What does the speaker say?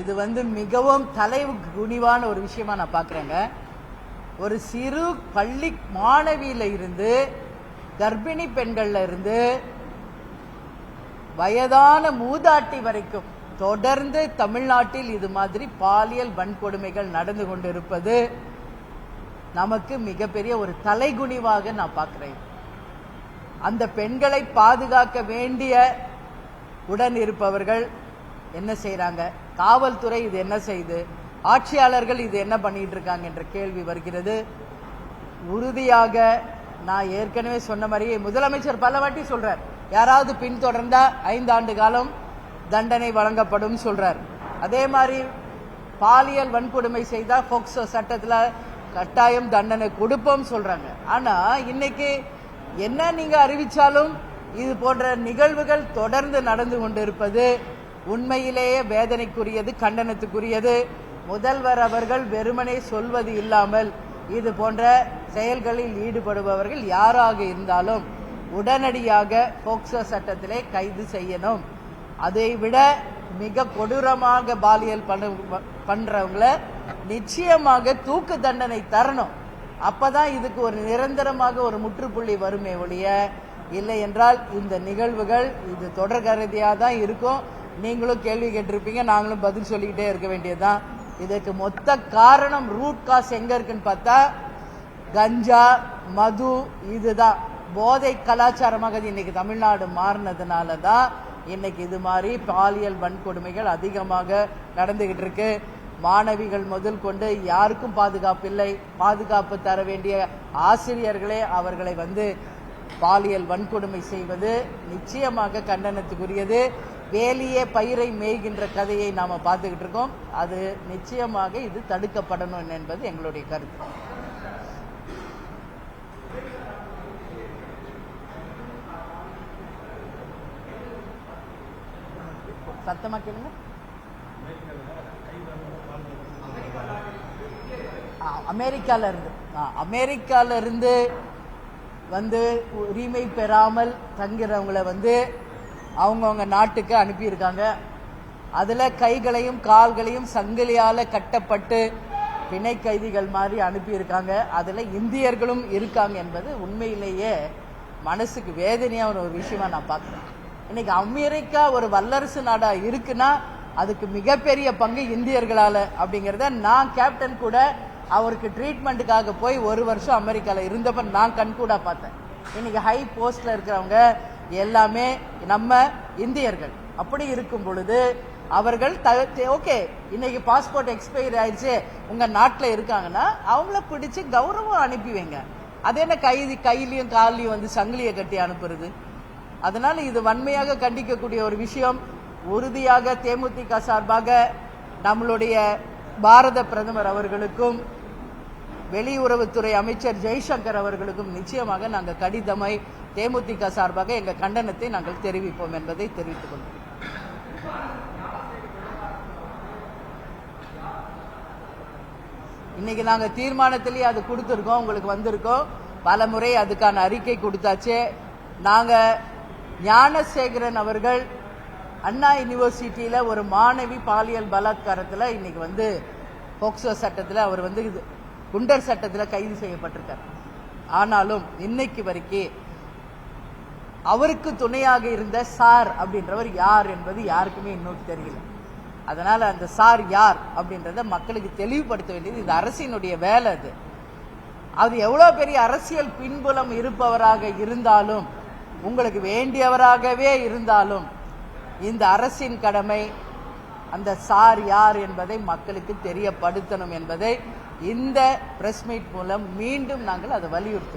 இது மிகவும் தலை குனிவான ஒரு விஷயமா நான் பார்க்குறேங்க. ஒரு சிறு பள்ளி மாணவியில இருந்து கர்ப்பிணி பெண்கள்ல இருந்து வயதான மூதாட்டி வரைக்கும் தொடர்ந்து தமிழ்நாட்டில் இது மாதிரி பாலியல் வன்கொடுமைகள் நடந்து கொண்டிருப்பது நமக்கு மிகப்பெரிய ஒரு தலைகுனிவாக நான் பார்க்கிறேன். அந்த பெண்களை பாதுகாக்க வேண்டிய உடன் இருப்பவர்கள் என்ன செய்யறாங்க, காவல்துறை இது என்ன செய்யுது, ஆட்சியாளர்கள் இது என்ன பண்ணிட்டு இருக்காங்க என்ற கேள்வி வருகிறது. உறுதியாக நான் ஏற்கனவே சொன்ன மாதிரியே முதலமைச்சர் பல வாட்டி சொல்றார், யாராவது பின்தொடர்ந்தா 5 ஆண்டு காலம் தண்டனை வழங்கப்படும் சொல்றார். அதே மாதிரி பாலியல் வன்கொடுமை செய்தா போக்சோ சட்டத்தில் கட்டாயம் தண்டனை கொடுப்போம் சொல்றாங்க. ஆனா இன்னைக்கு என்ன நீங்க அறிவிச்சாலும் இது போன்ற நிகழ்வுகள் தொடர்ந்து நடந்து கொண்டிருப்பது உண்மையிலேயே வேதனைக்குரியது, கண்டனத்துக்குரியது. முதல்வர் அவர்கள் வெறுமனே சொல்வது இல்லாமல் இது போன்ற செயல்களில் ஈடுபடுபவர்கள் யாராக இருந்தாலும் உடனடியாக போக்சோ சட்டத்திலே கைது செய்யணும். அதை விட மிக கொடூரமாக பாலியல் பண்றவங்கள நிச்சயமாக தூக்கு தண்டனை தரணும். அப்பதான் இதுக்கு ஒரு நிரந்தரமாக ஒரு முற்றுப்புள்ளி வருமே ஒழிய, இல்லை என்றால் இந்த நிகழ்வுகள் இது தொடர்கருதியாக தான் இருக்கும். நீங்களும் கேள்வி கேட்டிருப்பீங்க, நாங்களும் பதில் சொல்லிக்கிட்டே இருக்க வேண்டியதுதான். இதுக்கு மொத்த காரணம் ரூட் காஸ் எங்க இருக்குன்னு பார்த்தா கஞ்சா, மது, இதுதான். போதை கலாச்சாரமாக இன்னைக்கு தமிழ்நாடு மாறினதுனால தான் இன்னைக்கு இது மாதிரி பாலியல் வன்கொடுமைகள் அதிகமாக நடந்துகிட்டு இருக்கு. மாணவிகள் முதல் கொண்டு யாருக்கும் பாதுகாப்பு இல்லை. பாதுகாப்பு தர வேண்டிய ஆசிரியர்களே அவர்களை பாலியல் வன்கொடுமை செய்வது நிச்சயமாக கண்டனத்துக்குரியது. வேலியே பயிரை மேய்கின்ற கதையை நாம பார்த்துக்கிட்டு இருக்கோம். அது நிச்சயமாக இது தடுக்கப்படணும் என்பது எங்களுடைய கருத்து. சத்தமா கேளுங்க. அமெரிக்கால இருந்து உரிமை பெறாமல் தங்கிறவங்களை அவங்கவுங்க நாட்டுக்கு அனுப்பியிருக்காங்க. அதுல கைகளையும் கால்களையும் சங்கிலியால கட்டப்பட்டு பிணை கைதிகள் மாதிரி அனுப்பியிருக்காங்க. அதுல இந்தியர்களும் இருக்காங்க என்பது உண்மையிலேயே மனசுக்கு வேதனையான ஒரு விஷயமா நான் பார்க்கிறேன். இன்னைக்கு அமெரிக்கா ஒரு வல்லரசு நாடா இருக்குன்னா அதுக்கு மிகப்பெரிய பங்கு இந்தியர்களால அப்படிங்கறத நான் கேப்டன் கூட அவருக்கு ட்ரீட்மெண்ட்டுக்காக போய் 1 வருஷம் அமெரிக்கால இருந்தப்ப நான் கண்கூடா பார்த்தேன். இன்னைக்கு ஹை போஸ்ட்ல இருக்கிறவங்க எல்லாமே நம்ம இந்தியர்கள். அப்படி இருக்கும் பொழுது அவர்கள் ஓகே, இன்னைக்கு பாஸ்போர்ட் எக்ஸ்பைரி ஆயிடுச்சு, உங்க நாட்டில் இருக்காங்கன்னா அவங்கள பிடிச்சு கௌரவம் அனுப்பி வைங்க. அது என்ன கையிலையும் காலையும் சங்கிலியை கட்டி அனுப்புறது? அதனால இது வன்மையாக கண்டிக்கக்கூடிய ஒரு விஷயம். உறுதியாக தேமுதிக சார்பாக நம்மளுடைய பாரத பிரதமர் அவர்களுக்கும் வெளியுறவுத்துறை அமைச்சர் ஜெய்சங்கர் அவர்களுக்கும் நிச்சயமாக நாங்கள் கடிதமை தேமுதிக சார்பாக எங்கள் கண்டனத்தை நாங்கள் தெரிவிப்போம் என்பதை தெரிவித்துக் கொள்வோம். இன்னைக்கு நாங்கள் தீர்மானத்திலேயே அது கொடுத்துருக்கோம், உங்களுக்கு வந்திருக்கோம். பல முறை அதுக்கான அறிக்கை கொடுத்தாச்சு. நாங்கள் ஞானசேகரன் அவர்கள் அண்ணா யூனிவர்சிட்டியில ஒரு மாணவி பாலியல் பலாத்காரத்தில் இன்னைக்கு போக்சோ சட்டத்தில் அவர் குண்டர் சட்டத்தில் கைது செய்யப்பட்டிருக்கார். ஆனாலும் இன்னைக்கு வரைக்கும் அவருக்கு துணையாக இருந்த சார் அப்படின்றவர் யார் என்பது யாருக்குமே இன்னும் தெரியல. அதனால அந்த சார் யார் அப்படின்றத மக்களுக்கு தெளிவுபடுத்த வேண்டியது இது அரசினுடைய வேலை. அது எவ்வளவு பெரிய அரசியல் பின்புலம் இருப்பவராக இருந்தாலும், உங்களுக்கு வேண்டியவராகவே இருந்தாலும், இந்த அரசின் கடமை அந்த சார் யார் என்பதை மக்களுக்கு தெரியப்படுத்தணும் என்பதை இந்த பிரஸ் மீட் மூலம் மீண்டும் நாங்கள் அதை வலியுறுத்துவோம்.